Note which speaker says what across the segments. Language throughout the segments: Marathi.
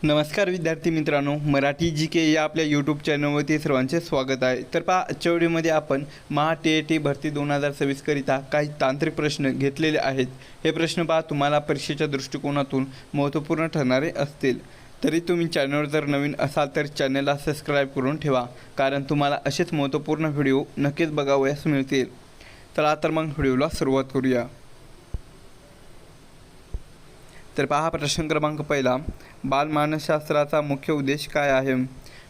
Speaker 1: नमस्कार विद्यार्थी मित्रांनो, मराठी जी के या आपल्या यूट्यूब चॅनलवरती सर्वांचे स्वागत आहे। तर पहा, आजच्या व्हिडिओमध्ये आपण टी भरती 2026 करिता काही तांत्रिक प्रश्न घेतलेले आहेत। हे प्रश्न पहा तुम्हाला परीक्षेच्या दृष्टिकोनातून महत्त्वपूर्ण ठरणारे असतील। तरी तुम्ही चॅनलवर जर नवीन असाल तर चॅनलला सबस्क्राईब करून ठेवा, कारण तुम्हाला असेच महत्त्वपूर्ण व्हिडिओ नक्कीच बघावयास मिळतील। चला तर मग व्हिडिओला सुरुवात करूया। तर पहा, प्रश्न क्रमांक पहिला, बालमानसशास्त्राचा मुख्य उद्देश काय आहे?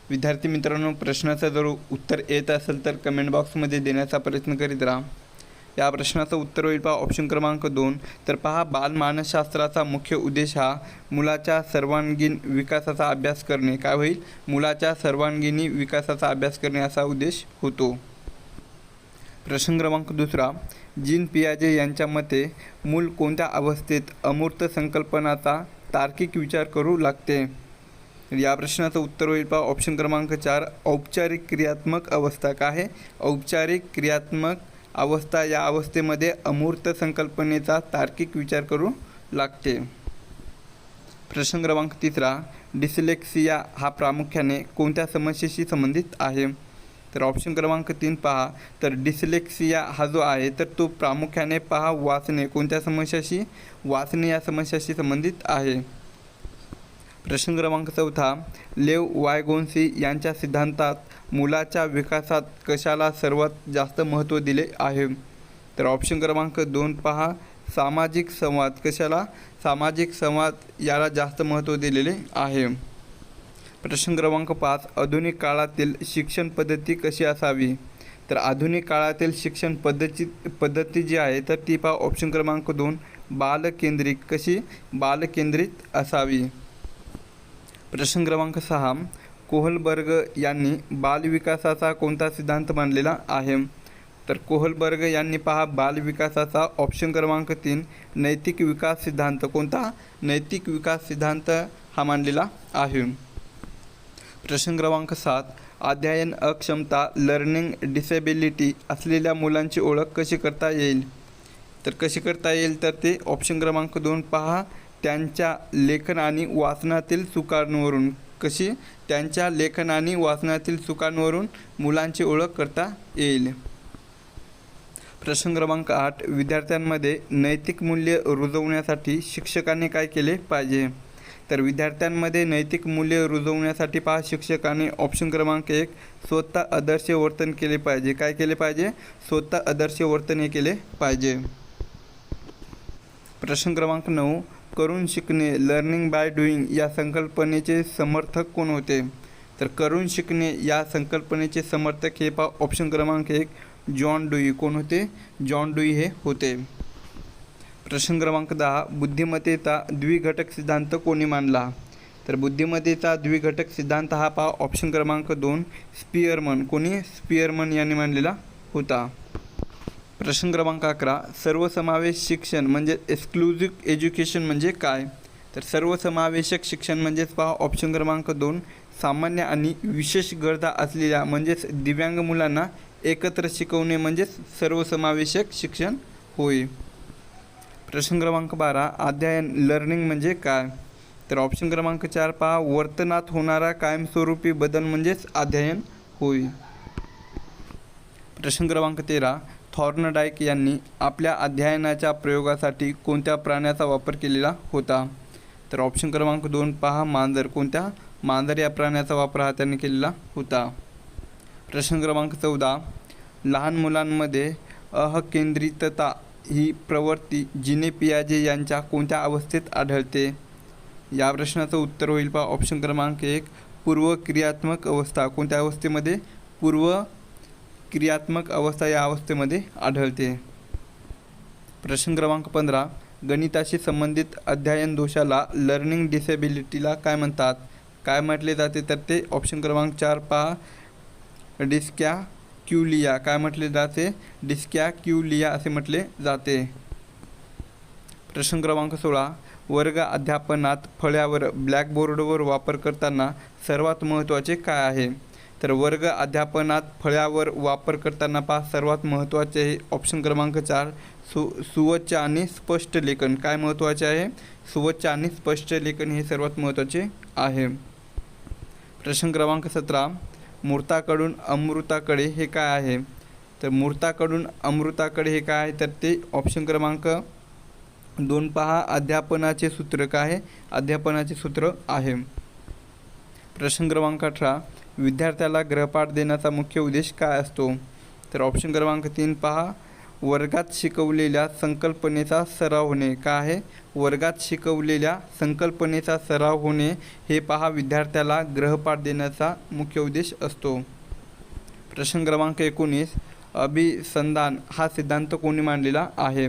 Speaker 1: विद्यार्थी मित्रांनो, प्रश्नाचं जर उत्तर येत असेल तर कमेंट बॉक्समध्ये देण्याचा प्रयत्न करीत राहा। या प्रश्नाचं उत्तर होईल पहा ऑप्शन क्रमांक 2। तर पहा, बालमानसशास्त्राचा मुख्य उद्देश हा मुलाच्या सर्वांगीण विकासाचा अभ्यास करणे। काय होईल? मुलाच्या सर्वांगीण विकासाचा अभ्यास करणे असा उद्देश होतो। प्रश्न क्रमांक 2, जीन पियाजे यांच्या मते मूल कोणत्या अवस्थेत अमूर्त संकल्पनाचा तार्किक विचार करू लागते? या प्रश्नाचं उत्तर होईल पहा ऑप्शन क्रमांक 4, औपचारिक क्रियात्मक अवस्था। काय आहे? औपचारिक क्रियात्मक अवस्था। या अवस्थेमध्ये अमूर्त संकल्पनेचा तार्किक विचार करू लागते। प्रश्न क्रमांक 3, डिस्लेक्सिया हा प्रामुख्याने कोणत्या समस्येशी संबंधित आहे? तर ऑप्शन क्रमांक 3 पहा, तर डिस्लेक्सिया हा जो आहे तर तो प्रामुख्याने पहा वाचणे कोणत्या समस्याशी? वाचणे या समस्याशी संबंधित आहे। प्रश्न क्रमांक 4, लेव वायगोन्स्की यांच्या सिद्धांतात मुलाच्या विकासात कशाला सर्वात जास्त महत्त्व दिले आहे? तर ऑप्शन क्रमांक 2 पहा, सामाजिक संवाद। कशाला? सामाजिक संवाद याला जास्त महत्त्व दिलेले आहे। प्रश्न क्रमांक 5, आधुनिक काळातील शिक्षण पद्धती कशी असावी? तर आधुनिक काळातील शिक्षण पद्धती जी आहे तर ती पहा ऑप्शन क्रमांक 2, बालकेंद्रित। कशी? बालकेंद्रित असावी। प्रश्न क्रमांक 6, कोहलबर्ग यांनी बालविकासाचा कोणता सिद्धांत मांडलेला आहे? तर कोहलबर्ग यांनी पहा बालविकासाचा ऑप्शन क्रमांक 3, नैतिक विकास सिद्धांत। कोणता? नैतिक विकास सिद्धांत हा मांडलेला आहे। प्रश्न क्रमांक 7, अध्ययन अक्षमता लर्निंग डिसेबिलिटी असलेल्या मुलांची ओळख कशी करता येईल? तर कशी करता येईल? तर ते ऑप्शन क्रमांक 2 पहा, त्यांच्या लेखन आणि वाचनातील चुकांवरून। कशी? त्यांच्या लेखन आणि वाचनातील चुकांवरून मुलांची ओळख करता येईल। प्रश्न क्रमांक 8, विद्यार्थ्यांमध्ये नैतिक मूल्य रुजवण्यासाठी शिक्षकांनी काय केले पाहिजे? तर विद्यार्थ्यांमध्ये नैतिक मूल्य रुजवण्यासाठी पहा शिक्षकांनी ऑप्शन क्रमांक 1, स्वतः आदर्श वर्तन केले पाहिजे। काय केले पाहिजे? स्वतः आदर्श वर्तन हे केले पाहिजे। प्रश्न क्रमांक 9, करून शिकणे लर्निंग बाय डुईंग या संकल्पनेचे समर्थक कोण होते? तर करून शिकणे या संकल्पनेचे समर्थक हे पहा ऑप्शन क्रमांक 1, जॉन डुई। कोण होते? जॉन डुई हे होते। प्रश्न क्रमांक 10, बुद्धिमत्तेचा द्विघटक सिद्धांत कोणी मांडला? तर बुद्धिमत्तेचा द्विघटक सिद्धांत हा पहा ऑप्शन क्रमांक 2, स्पियरमन। कोणी? स्पियरमन यांनी मांडलेला होता। प्रश्न क्रमांक 11, सर्वसमावेश शिक्षण म्हणजे एक्सक्लुझिव्ह एज्युकेशन म्हणजे काय? तर सर्वसमावेशक शिक्षण म्हणजेच पहा ऑप्शन क्रमांक 2, सामान्य आणि विशेष गरजा असलेल्या म्हणजेच दिव्यांग मुलांना एकत्र शिकवणे म्हणजेच सर्वसमावेशक शिक्षण होय। प्रश्न क्रमांक 12, अध्ययन लर्निंग म्हणजे काय? तर ऑप्शन क्रमांक 4 पहा, वर्तनात होणारा कायमस्वरूपी बदल म्हणजेच अध्ययन होय। प्रश्न क्रमांक 13, थॉर्नडाईक यांनी आपल्या अध्ययनाच्या प्रयोगासाठी कोणत्या प्राण्याचा वापर केलेला होता? तर ऑप्शन क्रमांक 2 पहा, मांजर। कोणत्या? मांजर या प्राण्याचा वापर हा त्यांनी केलेला होता। प्रश्न क्रमांक 14, लहान मुलांमध्ये अहकेंद्रितता ही प्रवृत्ती जीन पियाजे यांच्या कोणत्या अवस्थेत आढळते? या प्रश्नाचं उत्तर होईल पहा ऑप्शन क्रमांक 1, पूर्व क्रियात्मक अवस्था। कोणत्या अवस्थेमध्ये? पूर्व क्रियात्मक अवस्था या अवस्थेमध्ये आढळते। प्रश्न क्रमांक 15, गणिताशी संबंधित अध्ययन दोषाला लर्निंग डिसेबिलिटीला काय म्हणतात? काय म्हटले जाते? तर ते ऑप्शन क्रमांक 4 पहा, डिस्कॅक्युलिया। काय म्हटले जाते? डिस्कॅक्युलिया असे म्हटले जाते। प्रश्न क्रमांक 16, वर्ग अध्यापनात फळ्यावर ब्लॅकबोर्डवर वापर करताना सर्वात महत्त्वाचे काय आहे? तर वर्ग अध्यापनात फळ्यावर वापर करताना पहा सर्वात महत्त्वाचे ऑप्शन क्रमांक 4, सुवच्छ आणि स्पष्ट लेखन काय महत्त्वाचे आहे? सुवच्छ आणि स्पष्ट लेखन हे सर्वात महत्त्वाचे आहे. प्रश्न क्रमांक 17 मूर्ताकडून अमृताकडे हे काय आहे? तर मूर्ताकडून अमृताकडे हे काय आहे? तर ते ऑप्शन क्रमांक 2 पहा, अध्यापनाचे सूत्र काय आहे? अध्यापनाचे सूत्र आहे. प्रश्न क्रमांक 18 विद्यार्थ्याला गृहपाठ देण्याचा मुख्य उद्देश काय असतो? तर ऑप्शन क्रमांक 3 पहा, वर्गात शिकवलेल्या संकल्पनेचा सराव होणे. काय आहे? वर्गात शिकवलेल्या संकल्पनेचा सराव होणे हे पहा विद्यार्थ्याला गृहपाठ देण्याचा मुख्य उद्देश असतो. प्रश्न क्रमांक 19 अभिसंधान हा सिद्धांत कोणी मांडलेला आहे?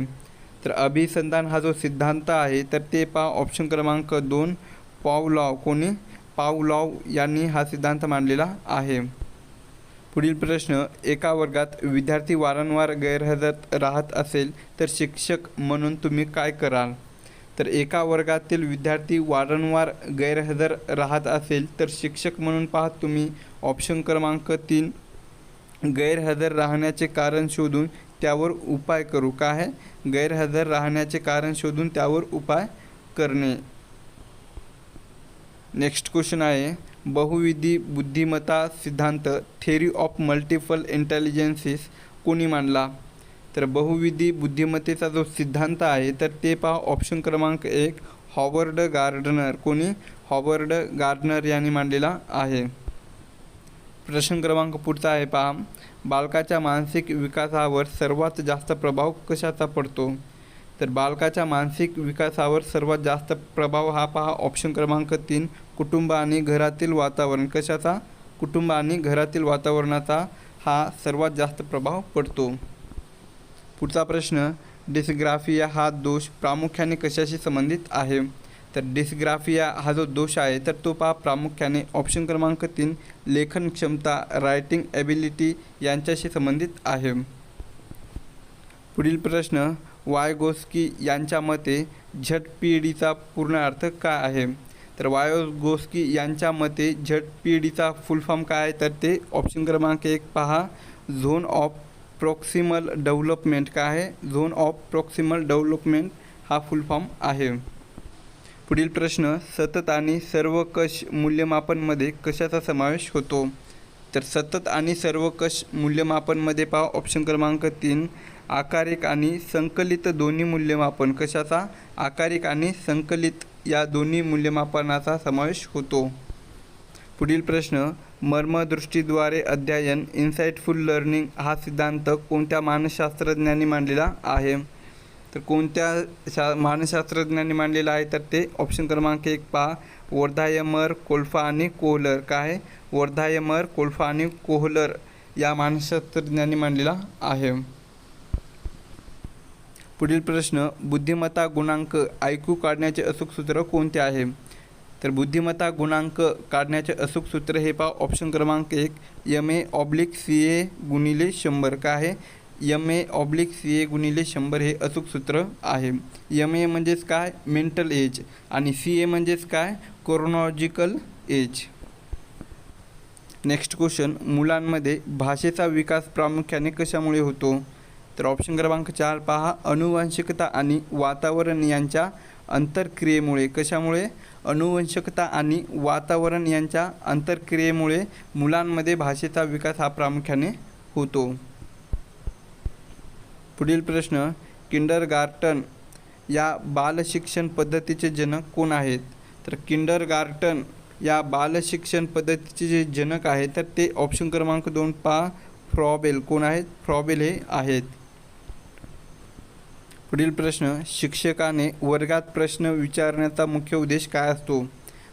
Speaker 1: तर अभिसंधान हा जो सिद्धांत आहे तर ते पहा ऑप्शन क्रमांक 2 पावलॉव. कोणी? पावलॉव यांनी हा सिद्धांत मांडलेला आहे. पुढील प्रश्न एका वर्गात विद्यार्थी वारंवार गैरहजर राहत असेल तर शिक्षक म्हणून तुम्ही काय कराल? तर एका वर्गातील विद्यार्थी वारंवार गैरहजर राहत असेल तर शिक्षक म्हणून पहा तुम्ही ऑप्शन क्रमांक 3 गैरहजर राहण्याचे कारण शोधून त्यावर उपाय करू. काय आहे? गैरहजर राहण्याचे कारण शोधून त्यावर उपाय करणे. नेक्स्ट क्वेश्चन आहे बहुविधी बुद्धिमत्ता सिद्धांत थेअरी ऑफ मल्टिपल इंटेलिजन्सेस कोणी मांडला? तर बहुविधी बुद्धिमत्तेचा जो सिद्धांत आहे तर ते पहा ऑप्शन क्रमांक 1 हॉवर्ड गार्डनर. कोणी? हॉवर्ड गार्डनर यांनी मांडलेला आहे. प्रश्न क्रमांक पुढचा आहे पहा, बालकाच्या मानसिक विकासावर सर्वात जास्त प्रभाव कशाचा पडतो? तर बालकाच्या मानसिक विकासावर सर्वात जास्त प्रभाव हा पहा ऑप्शन क्रमांक 3 कुटुंब आणि घरातील वातावरण. कशाचा? कुटुंब आणि घरातील वातावरणाचा हा सर्वात जास्त प्रभाव पडतो. पुढचा प्रश्न डिस्ग्राफिया हा दोष प्रामुख्याने कशाशी संबंधित आहे? तर डिस्ग्राफिया हा जो दोष आहे तर तो पहा प्रामुख्याने ऑप्शन क्रमांक 3 लेखन क्षमता रायटिंग एबिलिटी यांच्याशी संबंधित आहे. पुढील प्रश्न वायगोस्की यांच्या मते झटपीडीचा पूर्ण अर्थ काय आहे? तर वायगोस्की यांच्या मते झटपीडीचा फुल फॉर्म काय आहे? तर ते ऑप्शन क्रमांक 1 पहा झोन ऑफ प्रॉक्सिमल डेव्हलपमेंट. काय आहे? झोन ऑफ प्रॉक्सिमल डेव्हलपमेंट हा फुल फॉर्म आहे. पुढील प्रश्न सतत आणि सर्वकष मूल्यमापनमध्ये कशाचा समावेश होतो? तर सतत आणि सर्वकष मूल्यमापनमध्ये पहा ऑप्शन क्रमांक 3 आकारिक आणि संकलित दोन्ही मूल्यमापन. कशाचा? आकारिक आणि संकलित या दोन्ही मूल्यमापनाचा समावेश होतो. पुढील प्रश्न मर्मदृष्टीद्वारे अध्ययन इन्साइटफुल लर्निंग हा सिद्धांत कोणत्या मानसशास्त्रज्ञांनी मांडलेला आहे? तर कोणत्या मानसशास्त्रज्ञांनी मांडलेला आहे? तर ते ऑप्शन क्रमांक 1 पहा वर्धायमर कोल्फा आणि कोहलर. काय आहे? वर्धायमर कोल्फा आणि कोहलर या मानसशास्त्रज्ञांनी मांडलेला आहे. पुढील प्रश्न बुद्धिमत्ता गुणांक ऐकू काढण्याचे अचूक सूत्र कोणते आहे? तर बुद्धिमत्ता गुणांक काढण्याचे अचूक सूत्र हे पहा ऑप्शन क्रमांक 1 MA/CA गुणिले 100. काय आहे? MA/CA गुणिले 100 हे अचूक सूत्र आहे. MA म्हणजेच काय? मेंटल एज आणि CA म्हणजेच काय? Chronological age. नेक्स्ट क्वेश्चन मुलांमध्ये भाषेचा विकास प्रामुख्याने कशामुळे होतो? तर ऑप्शन क्रमांक 4 पहा अनुवांशिकता आणि वातावरण यांच्या अंतरक्रियेमुळे. कशामुळे? अनुवंशिकता आणि वातावरण यांच्या अंतरक्रियेमुळे मुलांमध्ये भाषेचा विकास हा प्रामुख्याने होतो. पुढील प्रश्न किंडरगार्टन या बालशिक्षण पद्धतीचे जनक कोण आहेत? तर किंडरगार्टन या बालशिक्षण पद्धतीचे जे जनक आहेत तर ते ऑप्शन क्रमांक 2 पहा फ्रॉबेल. कोण आहेत? फ्रॉबेल हे आहेत. पुढील प्रश्न शिक्षकाने वर्गात प्रश्न विचारण्याचा मुख्य उद्देश काय असतो?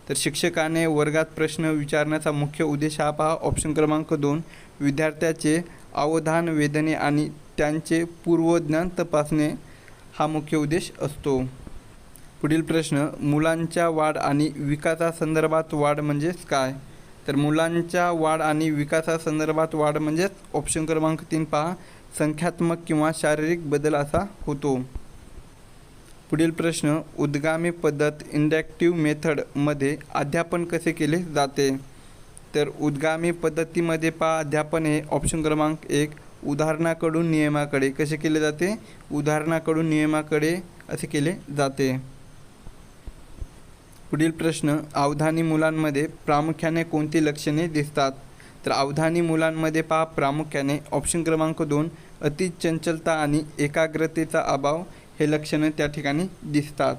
Speaker 1: तर शिक्षकाने वर्गात प्रश्न विचारण्याचा मुख्य उद्देश हा पहा ऑप्शन क्रमांक 2 विद्यार्थ्याचे अवधान वेधणे आणि त्यांचे पूर्वज्ञान तपासणे हा मुख्य उद्देश असतो. पुढील प्रश्न मुलांच्या वाढ आणि विकासासंदर्भात वाढ म्हणजेच काय? तर मुलांच्या वाढ आणि विकासासंदर्भात वाढ म्हणजेच ऑप्शन क्रमांक 3 पहा संख्यात्मक किंवा शारीरिक बदल असा होतो. पुढील प्रश्न उद्गामी पद्धत इंडक्टिव्ह मेथडमध्ये अध्यापन कसे केले जाते? तर उद्गामी पद्धतीमध्ये पहा अध्यापन हे ऑप्शन क्रमांक 1 उदाहरणाकडून नियमाकडे कसे केले जाते? उदाहरणाकडून नियमाकडे असे केले जाते. पुढील प्रश्न, अवधानी मुलांमध्ये प्रामुख्याने कोणती लक्षणे दिसतात? तर अवधानी मुलांमध्ये पहा प्रामुख्याने ऑप्शन क्रमांक 2 अति चंचलता आणि एकाग्रतेचा अभाव हे लक्षणे त्या ठिकाणी दिसतात.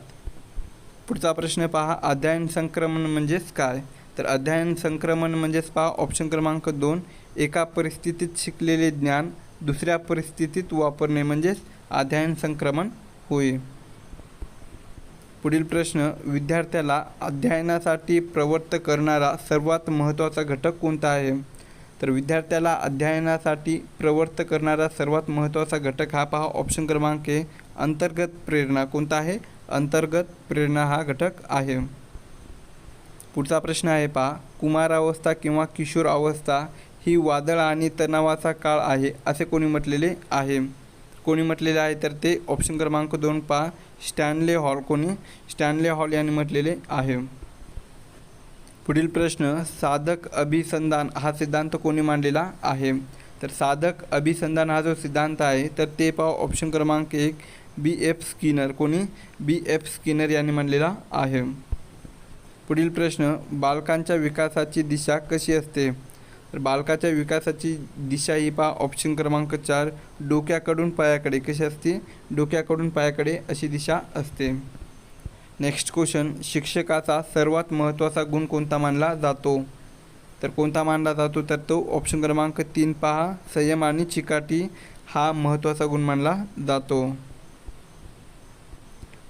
Speaker 1: पुढचा प्रश्न पहा, अध्ययन संक्रमण म्हणजेच काय? तर अध्ययन संक्रमण म्हणजेच पहा ऑप्शन क्रमांक 2 एका परिस्थितीत शिकलेले ज्ञान दुसऱ्या परिस्थितीत वापरणे म्हणजेच अध्ययन संक्रमण होय. पुढील प्रश्न, विद्यार्थ्याला अध्ययनासाठी प्रवृत्त करणारा सर्वात महत्त्वाचा घटक कोणता आहे? तर विद्यार्थ्याला अध्ययनासाठी प्रवृत्त करणारा सर्वात महत्त्वाचा घटक हा पहा ऑप्शन क्रमांक अंतर्गत प्रेरणा. कोणता आहे? अंतर्गत प्रेरणा हा घटक आहे. पुढचा प्रश्न आहे पहा, कुमारावस्था किंवा किशोर अवस्था ही वादळ आणि तणावाचा काळ आहे असे कोणी म्हटलेले आहे? कोणी म्हटलेले आहे? तर ते ऑप्शन क्रमांक 2 पहा स्टॅनले हॉल. कोणी? स्टॅनले हॉल यांनी म्हटलेले आहे. पुढील प्रश्न, साधक अभिसंधान हा सिद्धांत कोणी मांडलेला आहे? तर साधक अभिसंधान हा जो सिद्धांत आहे तर ते पहा ऑप्शन क्रमांक 1 B.F. स्किनर. कोणी? B.F. स्किनर यांनी मांडलेला आहे. पुढील प्रश्न, बालकांच्या विकासाची दिशा कशी असते? तर बालकाच्या विकासाची दिशा ही पहा ऑप्शन क्रमांक 4 डोक्याकडून पायाकडे. कशी असते? डोक्याकडून पायाकडे अशी दिशा असते. नेक्स्ट क्वेश्चन, शिक्षकाचा सर्वात महत्त्वाचा गुण कोणता मानला जातो? तर कोणता मानला जातो? तर तो ऑप्शन क्रमांक 3 पहा संयम आणि चिकाटी हा महत्त्वाचा गुण मानला जातो.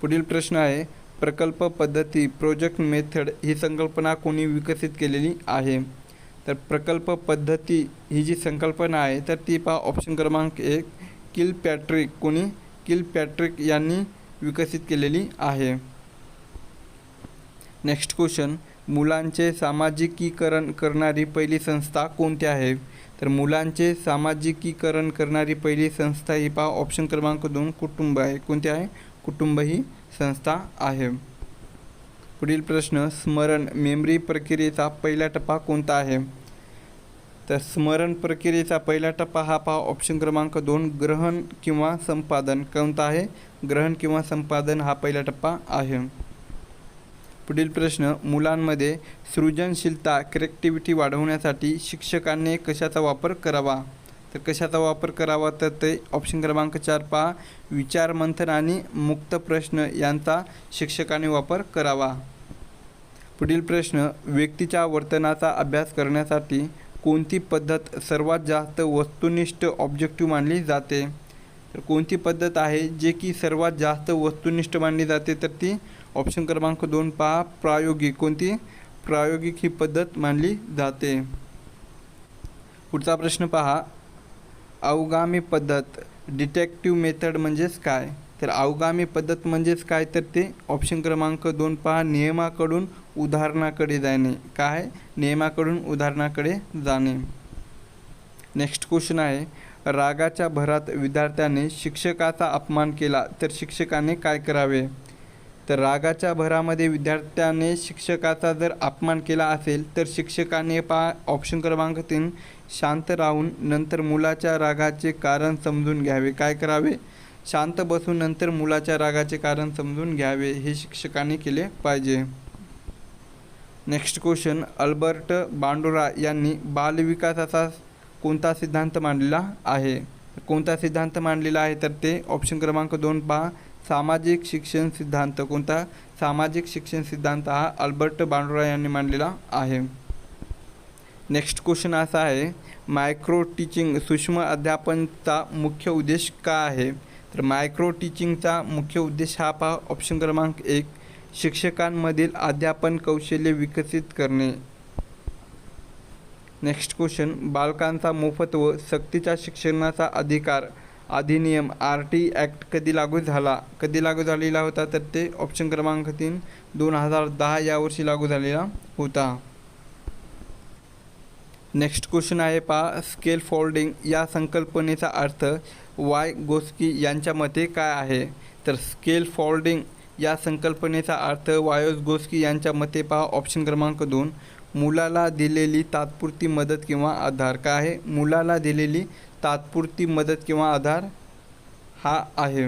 Speaker 1: पुढील प्रश्न आहे, प्रकल्प पद्धती प्रोजेक्ट मेथड ही संकल्पना कोणी विकसित केलेली आहे? तर प्रकल्प पद्धती ही जी संकल्पना आहे तर ती पहा ऑप्शन क्रमांक 1 किलपॅट्रिक. कोणी? किलपॅट्रिक यांनी विकसित केलेली आहे. नेक्स्ट क्वेश्चन, मुलांचे सामाजिकीकरण करणारी पहिली संस्था कोणती आहे? तर मुलांचे सामाजिकीकरण करणारी पहिली संस्था ही पहा ऑप्शन क्रमांक 2 कुटुंब आहे. कोणती आहे? कुटुंब ही संस्था आहे. पुढील प्रश्न, स्मरण मेमरी प्रक्रियेचा पहिला टप्पा कोणता आहे? तर स्मरण प्रक्रियेचा पहिला टप्पा हा पहा ऑप्शन क्रमांक 2 ग्रहण किंवा संपादन. कोणता आहे? ग्रहण किंवा संपादन हा पहिला टप्पा आहे. पुढील प्रश्न, मुलांमध्ये सृजनशीलता क्रिएटिव्हिटी वाढवण्यासाठी शिक्षकांनी कशाचा वापर करावा? तर कशाचा वापर करावा? तर ते ऑप्शन क्रमांक 4 पहा विचारमंथन आणि मुक्त प्रश्न यांचा शिक्षकांनी वापर करावा. पुढील प्रश्न, व्यक्तीच्या वर्तनाचा अभ्यास करण्यासाठी कोणती पद्धत सर्वात जास्त वस्तुनिष्ठ ऑब्जेक्टिव्ह मानली जाते? तर कोणती पद्धत आहे जे की सर्वात जास्त वस्तुनिष्ठ मानली जाते? तर ती ऑप्शन क्रमांक 2 पहा प्रायोगिक. कोणती? प्रायोगिक ही पद्धत मानली जाते. पुढचा प्रश्न पहा, अवगामी पद्धत डिटेक्टिव्ह मेथड म्हणजेच काय? तर अवगामी पद्धत म्हणजेच काय? तर ते ऑप्शन क्रमांक 2 पहा नियमाकडून उदाहरणाकडे जाणे. काय? नियमाकडून उदाहरणाकडे जाणे. नेक्स्ट क्वेश्चन आहे, रागाच्या भरात विद्यार्थ्याने शिक्षकाचा अपमान केला तर शिक्षकाने काय करावे? तर रागाच्या भरामध्ये विद्यार्थ्याने शिक्षकाचा जर अपमान केला असेल तर शिक्षकाने पहा ऑप्शन क्रमांक 3 शांत राहून नंतर मुलाच्या रागाचे कारण समजून घ्यावे. काय करावे? शांत बसून नंतर मुलाच्या रागाचे कारण समजून घ्यावे हे शिक्षकाने केले पाहिजे. नेक्स्ट क्वेश्चन, अल्बर्ट बांडोरा यांनी बालविकासाचा कोणता सिद्धांत मांडलेला आहे? कोणता सिद्धांत मांडलेला आहे? तर ते ऑप्शन क्रमांक 2 पहा सामाजिक शिक्षण सिद्धांत. कोणता? सामाजिक शिक्षण सिद्धांत हा अल्बर्ट बांडोरा यांनी मांडलेला आहे. नेक्स्ट क्वेश्चन असा आहे, मायक्रो टीचिंग सूक्ष्म अध्यापनचा मुख्य उद्देश काय आहे? तर मायक्रो टीचिंगचा मुख्य उद्देश हा पहा ऑप्शन क्रमांक 1 शिक्षकांमधील अध्यापन कौशल्य विकसित करणे. नेक्स्ट क्वेश्चन, बालकांचा मोफत व सक्तीच्या शिक्षणाचा अधिकार अधिनियम RT ॲक्ट कधी लागू झालेला होता? तर ते ऑप्शन क्रमांक 3 2010 या वर्षी लागू झालेला होता. नेक्स्ट क्वेश्चन आहे पहा स्केल फोल्डिंग या संकल्पनेचा अर्थ वायगोस्की यांच्या मते काय आहे? तर स्केल फोल्डिंग या संकल्पनेचा अर्थ वायगोस्की यांच्या मते पहा ऑप्शन क्रमांक 2 मुलाला दिलेली तात्पुरती मदत किंवा आधार. काय आहे? मुलाला दिलेली तात्पुरती मदत किंवा आधार हा आहे.